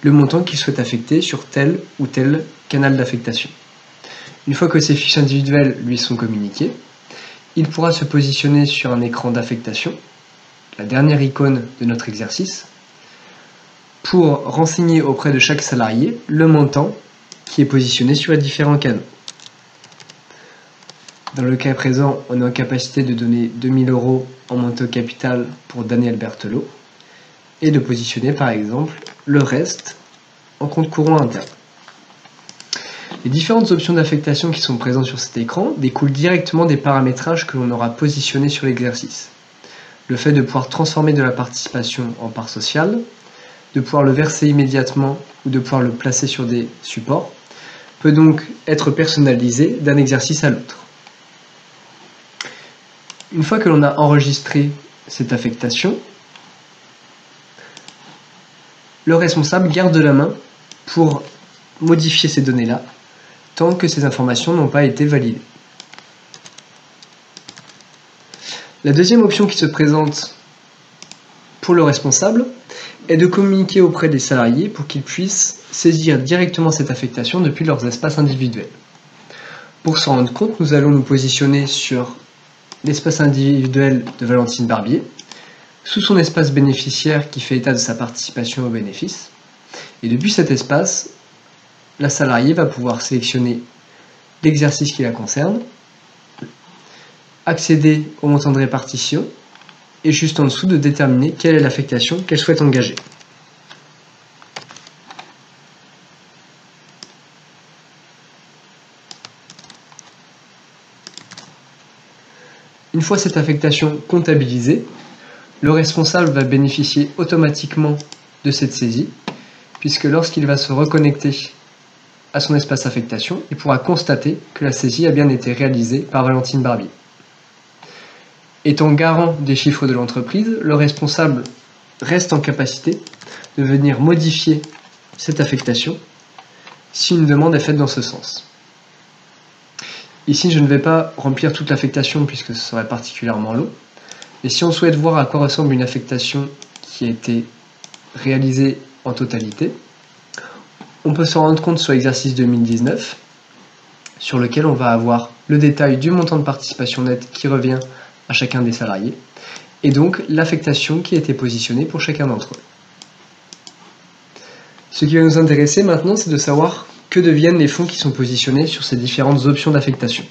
le montant qu'il souhaite affecter sur tel ou tel canal d'affectation. Une fois que ces fiches individuelles lui sont communiquées, il pourra se positionner sur un écran d'affectation, la dernière icône de notre exercice, pour renseigner auprès de chaque salarié le montant qui est positionné sur les différents canaux. Dans le cas présent, on est en capacité de donner 2000 € en montée au capital pour Daniel Berthelot et de positionner par exemple le reste en compte courant interne. Les différentes options d'affectation qui sont présentes sur cet écran découlent directement des paramétrages que l'on aura positionnés sur l'exercice. Le fait de pouvoir transformer de la participation en part sociale, de pouvoir le verser immédiatement ou de pouvoir le placer sur des supports, peut donc être personnalisé d'un exercice à l'autre. Une fois que l'on a enregistré cette affectation, le responsable garde la main pour modifier ces données-là tant que ces informations n'ont pas été validées. La deuxième option qui se présente pour le responsable est de communiquer auprès des salariés pour qu'ils puissent saisir directement cette affectation depuis leurs espaces individuels. Pour s'en rendre compte, nous allons nous positionner sur l'espace individuel de Valentine Barbier, sous son espace bénéficiaire qui fait état de sa participation au bénéfice. Et depuis cet espace, la salariée va pouvoir sélectionner l'exercice qui la concerne, accéder au montant de répartition et juste en dessous de déterminer quelle est l'affectation qu'elle souhaite engager. Une fois cette affectation comptabilisée, le responsable va bénéficier automatiquement de cette saisie, puisque lorsqu'il va se reconnecter à son espace affectation, il pourra constater que la saisie a bien été réalisée par Valentine Barbier. Étant garant des chiffres de l'entreprise, le responsable reste en capacité de venir modifier cette affectation si une demande est faite dans ce sens. Ici, je ne vais pas remplir toute l'affectation puisque ce serait particulièrement long. Et si on souhaite voir à quoi ressemble une affectation qui a été réalisée en totalité, on peut s'en rendre compte sur l'exercice 2019, sur lequel on va avoir le détail du montant de participation nette qui revient à chacun des salariés, et donc l'affectation qui a été positionnée pour chacun d'entre eux. Ce qui va nous intéresser maintenant, c'est de savoir que deviennent les fonds qui sont positionnés sur ces différentes options d'affectation.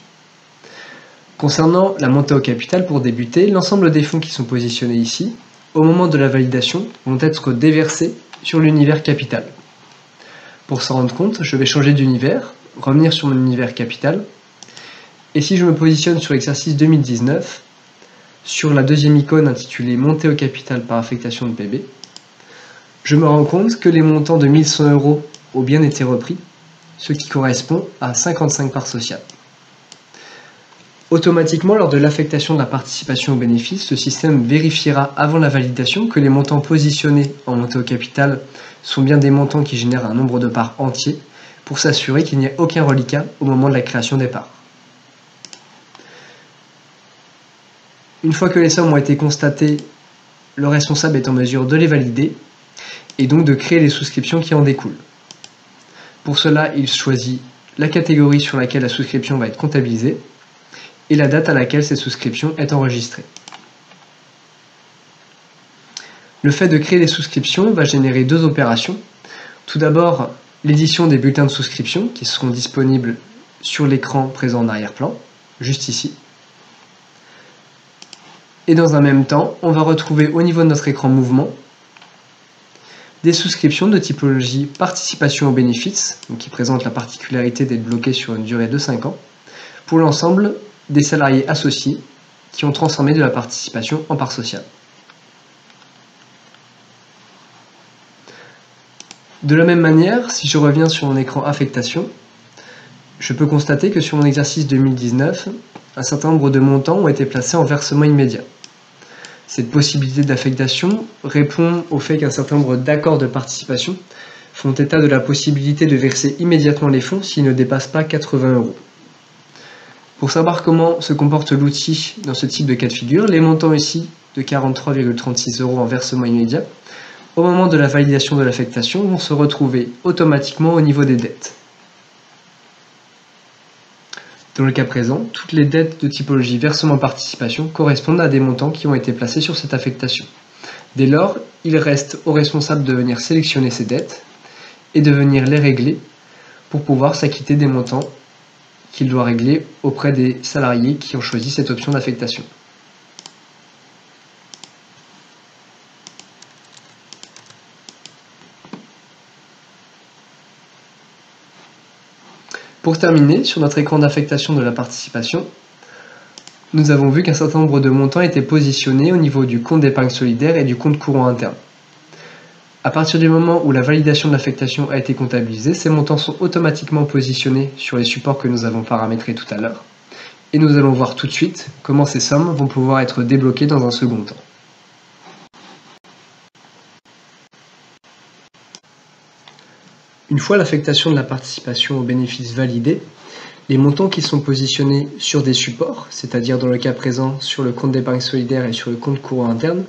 Concernant la montée au capital, pour débuter, l'ensemble des fonds qui sont positionnés ici, au moment de la validation, vont être déversés sur l'univers capital. Pour s'en rendre compte, je vais changer d'univers, revenir sur mon univers capital, et si je me positionne sur l'exercice 2019, sur la deuxième icône intitulée Montée au capital par affectation de PB, je me rends compte que les montants de 1100 € ont bien été repris, ce qui correspond à 55 parts sociales. Automatiquement, lors de l'affectation de la participation au bénéfice, ce système vérifiera avant la validation que les montants positionnés en montée au capital sont bien des montants qui génèrent un nombre de parts entier pour s'assurer qu'il n'y ait aucun reliquat au moment de la création des parts. Une fois que les sommes ont été constatées, le responsable est en mesure de les valider et donc de créer les souscriptions qui en découlent. Pour cela, il choisit la catégorie sur laquelle la souscription va être comptabilisée et la date à laquelle cette souscription est enregistrée. Le fait de créer les souscriptions va générer deux opérations. Tout d'abord, l'édition des bulletins de souscription qui seront disponibles sur l'écran présent en arrière-plan, juste ici. Et dans un même temps, on va retrouver au niveau de notre écran mouvement des souscriptions de typologie participation aux bénéfices, donc qui présentent la particularité d'être bloquées sur une durée de 5 ans, pour l'ensemble des salariés associés qui ont transformé de la participation en part sociale. De la même manière, si je reviens sur mon écran affectation, je peux constater que sur mon exercice 2019, un certain nombre de montants ont été placés en versement immédiat. Cette possibilité d'affectation répond au fait qu'un certain nombre d'accords de participation font état de la possibilité de verser immédiatement les fonds s'ils ne dépassent pas 80 €. Pour savoir comment se comporte l'outil dans ce type de cas de figure, les montants ici de 43,36 € en versement immédiat, au moment de la validation de l'affectation, vont se retrouver automatiquement au niveau des dettes. Dans le cas présent, toutes les dettes de typologie versement-participation correspondent à des montants qui ont été placés sur cette affectation. Dès lors, il reste au responsable de venir sélectionner ces dettes et de venir les régler pour pouvoir s'acquitter des montants qu'il doit régler auprès des salariés qui ont choisi cette option d'affectation. Pour terminer, sur notre écran d'affectation de la participation, nous avons vu qu'un certain nombre de montants étaient positionnés au niveau du compte d'épargne solidaire et du compte courant interne. À partir du moment où la validation de l'affectation a été comptabilisée, ces montants sont automatiquement positionnés sur les supports que nous avons paramétrés tout à l'heure. Et nous allons voir tout de suite comment ces sommes vont pouvoir être débloquées dans un second temps. Une fois l'affectation de la participation aux bénéfices validée, les montants qui sont positionnés sur des supports, c'est-à-dire dans le cas présent sur le compte d'épargne solidaire et sur le compte courant interne,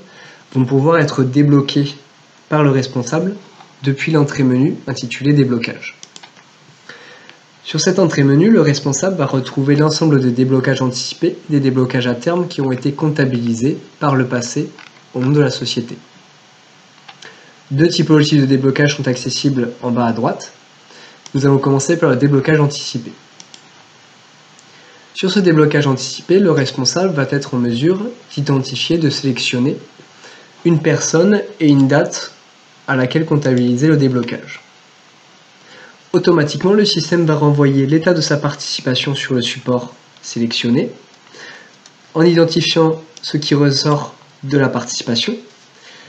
vont pouvoir être débloqués par le responsable depuis l'entrée menu intitulée déblocage. Sur cette entrée menu, le responsable va retrouver l'ensemble des déblocages anticipés, des déblocages à terme qui ont été comptabilisés par le passé au nom de la société. Deux typologies de déblocage sont accessibles en bas à droite. Nous allons commencer par le déblocage anticipé. Sur ce déblocage anticipé, le responsable va être en mesure d'identifier, de sélectionner une personne et une date à laquelle comptabiliser le déblocage. Automatiquement, le système va renvoyer l'état de sa participation sur le support sélectionné en identifiant ce qui ressort de la participation,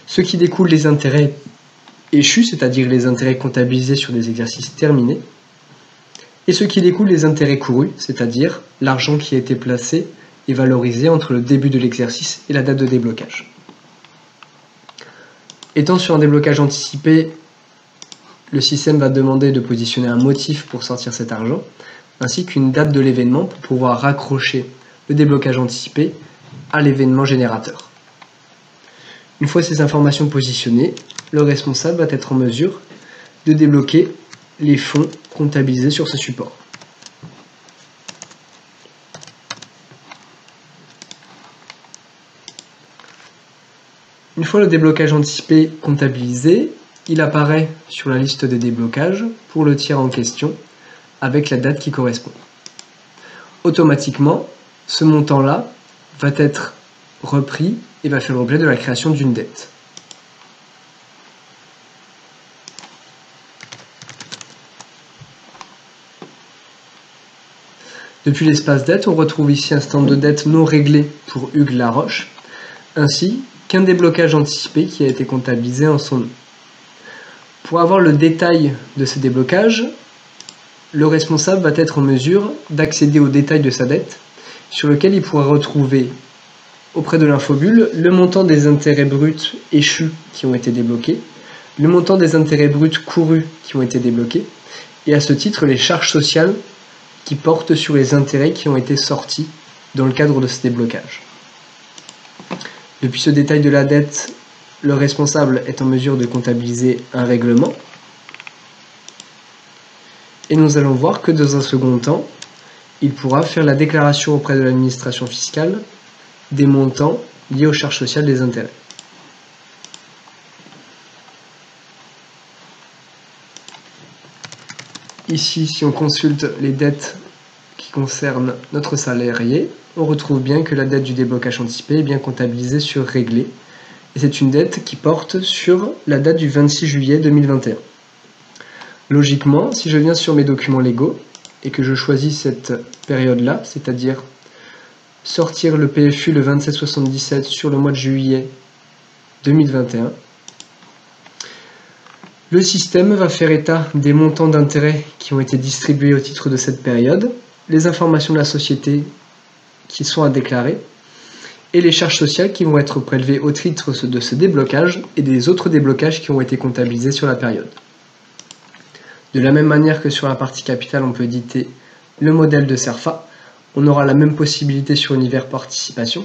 ce qui découle des intérêts échus, c'est-à-dire les intérêts comptabilisés sur des exercices terminés, et ce qui découle des intérêts courus, c'est-à-dire l'argent qui a été placé et valorisé entre le début de l'exercice et la date de déblocage. Étant sur un déblocage anticipé, le système va demander de positionner un motif pour sortir cet argent, ainsi qu'une date de l'événement pour pouvoir raccrocher le déblocage anticipé à l'événement générateur. Une fois ces informations positionnées, le responsable va être en mesure de débloquer les fonds comptabilisés sur ce support. Une fois le déblocage anticipé comptabilisé, il apparaît sur la liste des déblocages pour le tiers en question avec la date qui correspond. Automatiquement, ce montant-là va être repris et va faire l'objet de la création d'une dette. Depuis l'espace dette, on retrouve ici un stand de dette non réglé pour Hugues Laroche, ainsi qu'un déblocage anticipé qui a été comptabilisé en son nom. Pour avoir le détail de ce déblocage, le responsable va être en mesure d'accéder au détail de sa dette, sur lequel il pourra retrouver auprès de l'infobulle le montant des intérêts bruts échus qui ont été débloqués, le montant des intérêts bruts courus qui ont été débloqués, et à ce titre les charges sociales qui portent sur les intérêts qui ont été sortis dans le cadre de ce déblocage. Depuis ce détail de la dette, le responsable est en mesure de comptabiliser un règlement. Et nous allons voir que dans un second temps, il pourra faire la déclaration auprès de l'administration fiscale des montants liés aux charges sociales des intérêts. Ici, si on consulte les dettes concerne notre salarié, on retrouve bien que la dette du déblocage anticipé est bien comptabilisée sur réglé. Et c'est une dette qui porte sur la date du 26 juillet 2021. Logiquement, si je viens sur mes documents légaux et que je choisis cette période-là, c'est-à-dire sortir le PFU le 27/77 sur le mois de juillet 2021, le système va faire état des montants d'intérêt qui ont été distribués au titre de cette période, les informations de la société qui sont à déclarer, et les charges sociales qui vont être prélevées au titre de ce déblocage et des autres déblocages qui ont été comptabilisés sur la période. De la même manière que sur la partie capitale, on peut éditer le modèle de CERFA, on aura la même possibilité sur l'univers participation,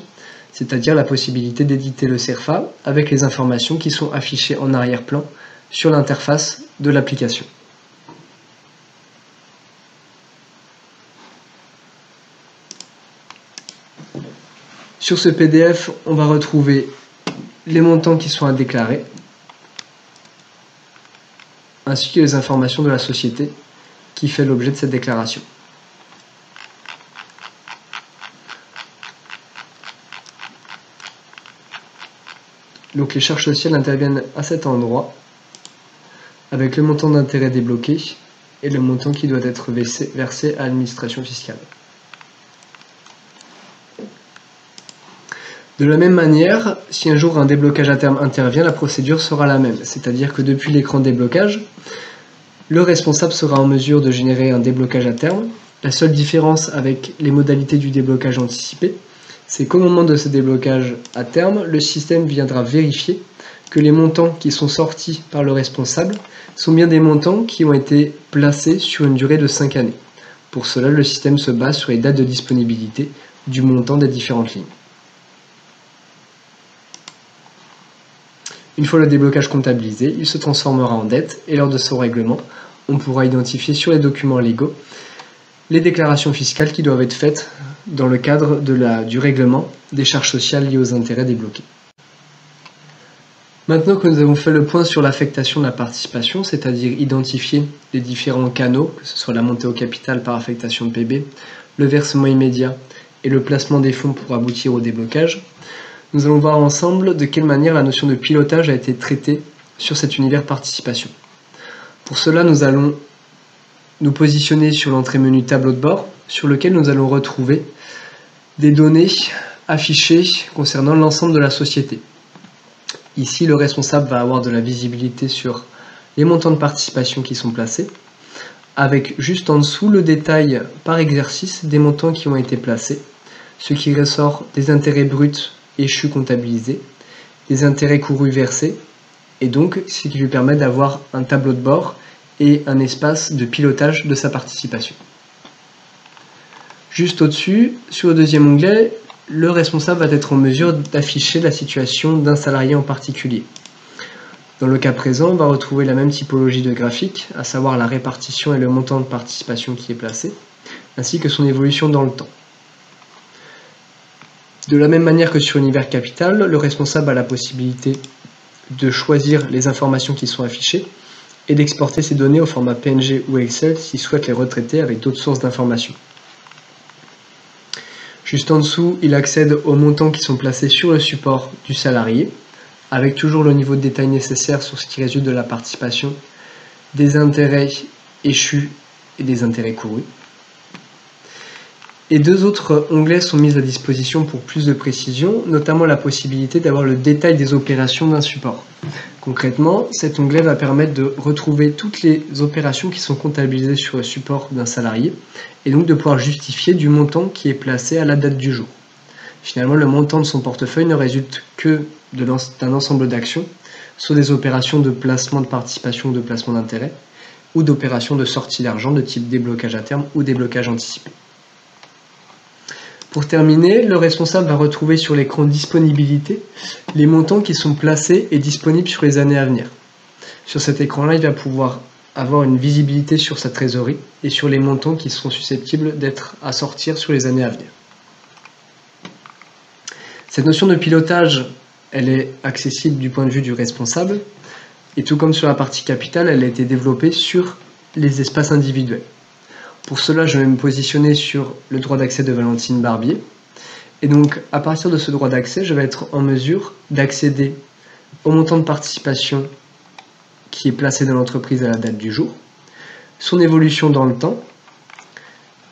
c'est-à-dire la possibilité d'éditer le CERFA avec les informations qui sont affichées en arrière-plan sur l'interface de l'application. Sur ce PDF, on va retrouver les montants qui sont à déclarer, ainsi que les informations de la société qui fait l'objet de cette déclaration. Donc les charges sociales interviennent à cet endroit, avec le montant d'intérêt débloqué et le montant qui doit être versé à l'administration fiscale. De la même manière, si un jour un déblocage à terme intervient, la procédure sera la même, c'est-à-dire que depuis l'écran de déblocage, le responsable sera en mesure de générer un déblocage à terme. La seule différence avec les modalités du déblocage anticipé, c'est qu'au moment de ce déblocage à terme, le système viendra vérifier que les montants qui sont sortis par le responsable sont bien des montants qui ont été placés sur une durée de 5 années. Pour cela, le système se base sur les dates de disponibilité du montant des différentes lignes. Une fois le déblocage comptabilisé, il se transformera en dette et lors de son règlement, on pourra identifier sur les documents légaux les déclarations fiscales qui doivent être faites dans le cadre du règlement des charges sociales liées aux intérêts débloqués. Maintenant que nous avons fait le point sur l'affectation de la participation, c'est-à-dire identifier les différents canaux, que ce soit la montée au capital par affectation de PB, le versement immédiat et le placement des fonds pour aboutir au déblocage, nous allons voir ensemble de quelle manière la notion de pilotage a été traitée sur cet univers participation. Pour cela, nous allons nous positionner sur l'entrée menu tableau de bord, sur lequel nous allons retrouver des données affichées concernant l'ensemble de la société. Ici, le responsable va avoir de la visibilité sur les montants de participation qui sont placés, avec juste en dessous le détail par exercice des montants qui ont été placés, ce qui ressort des intérêts bruts échus comptabilisés, des intérêts courus versés, et donc ce qui lui permet d'avoir un tableau de bord et un espace de pilotage de sa participation. Juste au-dessus, sur le deuxième onglet, le responsable va être en mesure d'afficher la situation d'un salarié en particulier. Dans le cas présent, on va retrouver la même typologie de graphique, à savoir la répartition et le montant de participation qui est placé, ainsi que son évolution dans le temps. De la même manière que sur l'univers capital, le responsable a la possibilité de choisir les informations qui sont affichées et d'exporter ces données au format PNG ou Excel s'il souhaite les retraiter avec d'autres sources d'informations. Juste en dessous, il accède aux montants qui sont placés sur le support du salarié, avec toujours le niveau de détail nécessaire sur ce qui résulte de la participation, des intérêts échus et des intérêts courus. Et deux autres onglets sont mis à disposition pour plus de précision, notamment la possibilité d'avoir le détail des opérations d'un support. Concrètement, cet onglet va permettre de retrouver toutes les opérations qui sont comptabilisées sur le support d'un salarié, et donc de pouvoir justifier du montant qui est placé à la date du jour. Finalement, le montant de son portefeuille ne résulte que d'un ensemble d'actions, soit des opérations de placement de participation ou de placement d'intérêt, ou d'opérations de sortie d'argent de type déblocage à terme ou déblocage anticipé. Pour terminer, le responsable va retrouver sur l'écran disponibilité les montants qui sont placés et disponibles sur les années à venir. Sur cet écran-là, il va pouvoir avoir une visibilité sur sa trésorerie et sur les montants qui sont susceptibles d'être à sortir sur les années à venir. Cette notion de pilotage, elle est accessible du point de vue du responsable, et tout comme sur la partie capitale, elle a été développée sur les espaces individuels. Pour cela, je vais me positionner sur le droit d'accès de Valentine Barbier. Et donc, à partir de ce droit d'accès, je vais être en mesure d'accéder au montant de participation qui est placé dans l'entreprise à la date du jour, son évolution dans le temps,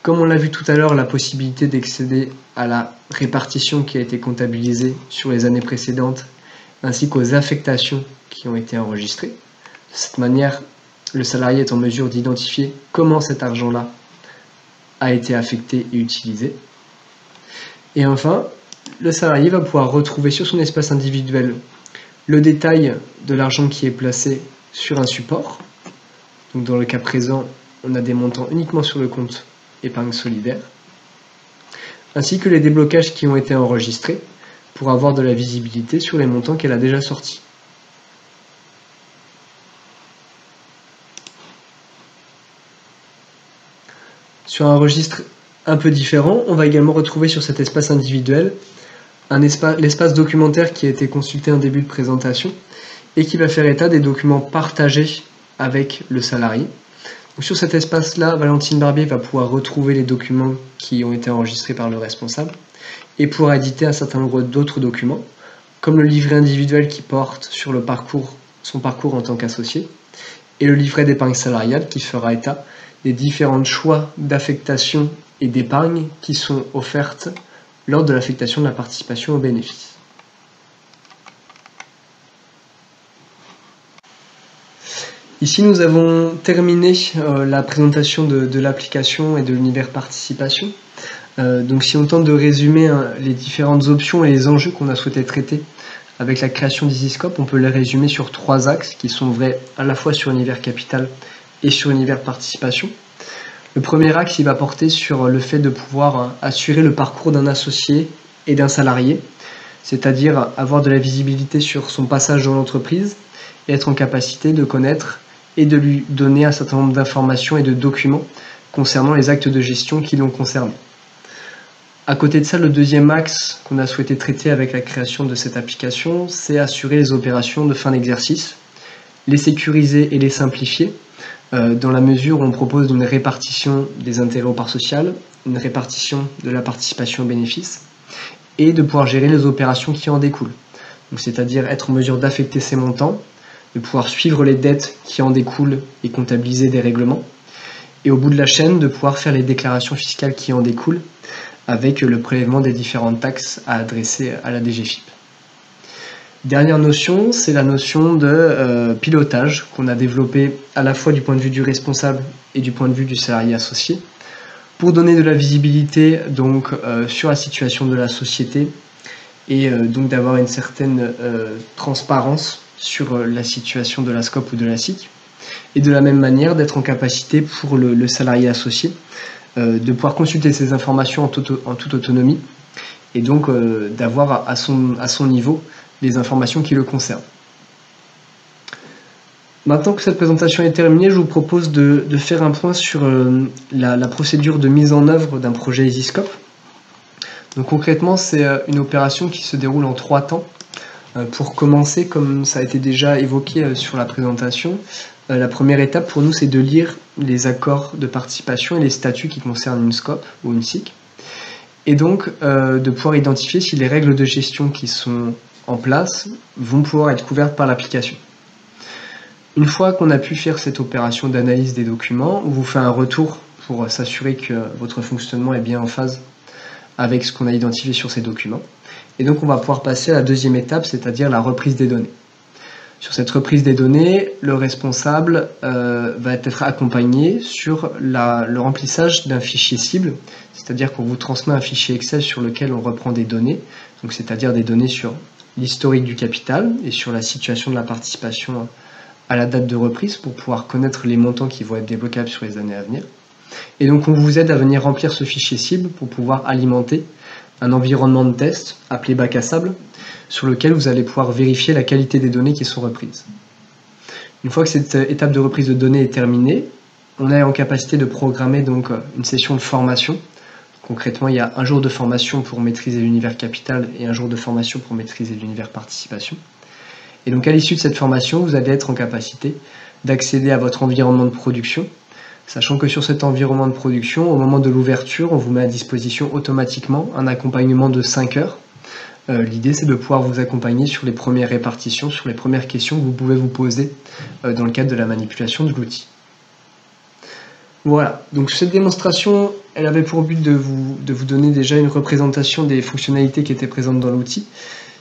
comme on l'a vu tout à l'heure, la possibilité d'accéder à la répartition qui a été comptabilisée sur les années précédentes, ainsi qu'aux affectations qui ont été enregistrées. De cette manière, le salarié est en mesure d'identifier comment cet argent-là a été affecté et utilisé. Et enfin, le salarié va pouvoir retrouver sur son espace individuel le détail de l'argent qui est placé sur un support. Donc dans le cas présent, on a des montants uniquement sur le compte épargne solidaire, ainsi que les déblocages qui ont été enregistrés pour avoir de la visibilité sur les montants qu'elle a déjà sortis. Sur un registre un peu différent, on va également retrouver sur cet espace individuel l'espace documentaire qui a été consulté en début de présentation et qui va faire état des documents partagés avec le salarié. Donc sur cet espace-là, Valentine Barbier va pouvoir retrouver les documents qui ont été enregistrés par le responsable et pouvoir éditer un certain nombre d'autres documents, comme le livret individuel qui porte sur son parcours en tant qu'associé, et le livret d'épargne salariale qui fera état des différents choix d'affectation et d'épargne qui sont offertes lors de l'affectation de la participation aux bénéfices. Ici, nous avons terminé la présentation de l'application et de l'univers participation. Donc si on tente de résumer les différentes options et les enjeux qu'on a souhaité traiter avec la création d'EasyScope, on peut les résumer sur 3 axes qui sont vrais à la fois sur l'univers capital et sur l'univers participation. Le premier axe, il va porter sur le fait de pouvoir assurer le parcours d'un associé et d'un salarié, c'est-à-dire avoir de la visibilité sur son passage dans l'entreprise et être en capacité de connaître et de lui donner un certain nombre d'informations et de documents concernant les actes de gestion qui l'ont concerné. À côté de ça, le deuxième axe qu'on a souhaité traiter avec la création de cette application, c'est assurer les opérations de fin d'exercice, les sécuriser et les simplifier, dans la mesure où on propose une répartition des intérêts aux parts sociales, une répartition de la participation aux bénéfices, et de pouvoir gérer les opérations qui en découlent. C'est-à-dire être en mesure d'affecter ces montants, de pouvoir suivre les dettes qui en découlent et comptabiliser des règlements, et au bout de la chaîne, de pouvoir faire les déclarations fiscales qui en découlent, avec le prélèvement des différentes taxes à adresser à la DGFiP. Dernière notion, c'est la notion de pilotage qu'on a développée à la fois du point de vue du responsable et du point de vue du salarié associé, pour donner de la visibilité donc, sur la situation de la société et donc d'avoir une certaine transparence sur la situation de la SCOP ou de la SIC, et de la même manière d'être en capacité pour le salarié associé de pouvoir consulter ces informations en toute autonomie et donc d'avoir à son niveau les informations qui le concernent. Maintenant que cette présentation est terminée, je vous propose de faire un point sur la procédure de mise en œuvre d'un projet EasyScope. Donc concrètement, c'est une opération qui se déroule en 3 temps. Pour commencer, comme ça a été déjà évoqué sur la présentation, la première étape pour nous, c'est de lire les accords de participation et les statuts qui concernent une SCOP ou une SIC, et donc de pouvoir identifier si les règles de gestion qui sont en place vont pouvoir être couvertes par l'application. Une fois qu'on a pu faire cette opération d'analyse des documents, on vous fait un retour pour s'assurer que votre fonctionnement est bien en phase avec ce qu'on a identifié sur ces documents. Et donc on va pouvoir passer à la deuxième étape, c'est-à-dire la reprise des données. Sur cette reprise des données, le responsable va être accompagné sur le remplissage d'un fichier cible, c'est-à-dire qu'on vous transmet un fichier Excel sur lequel on reprend des données, donc c'est-à-dire des données sur l'historique du capital et sur la situation de la participation à la date de reprise pour pouvoir connaître les montants qui vont être débloquables sur les années à venir. Et donc on vous aide à venir remplir ce fichier cible pour pouvoir alimenter un environnement de test appelé bac à sable sur lequel vous allez pouvoir vérifier la qualité des données qui sont reprises. Une fois que cette étape de reprise de données est terminée, on est en capacité de programmer donc une session de formation. Concrètement, il y a un jour de formation pour maîtriser l'univers capital et un jour de formation pour maîtriser l'univers participation. Et donc à l'issue de cette formation, vous allez être en capacité d'accéder à votre environnement de production, Sachant que sur cet environnement de production, au moment de l'ouverture, on vous met à disposition automatiquement un accompagnement de 5 heures. L'idée, c'est de pouvoir vous accompagner sur les premières répartitions, sur les premières questions que vous pouvez vous poser dans le cadre de la manipulation de l'outil. Voilà, donc cette démonstration, elle avait pour but de vous donner déjà une représentation des fonctionnalités qui étaient présentes dans l'outil.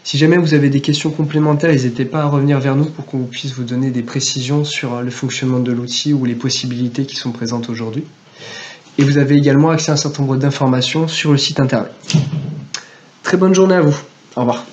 Si jamais vous avez des questions complémentaires, n'hésitez pas à revenir vers nous pour qu'on puisse vous donner des précisions sur le fonctionnement de l'outil ou les possibilités qui sont présentes aujourd'hui. Et vous avez également accès à un certain nombre d'informations sur le site internet. Très bonne journée à vous. Au revoir.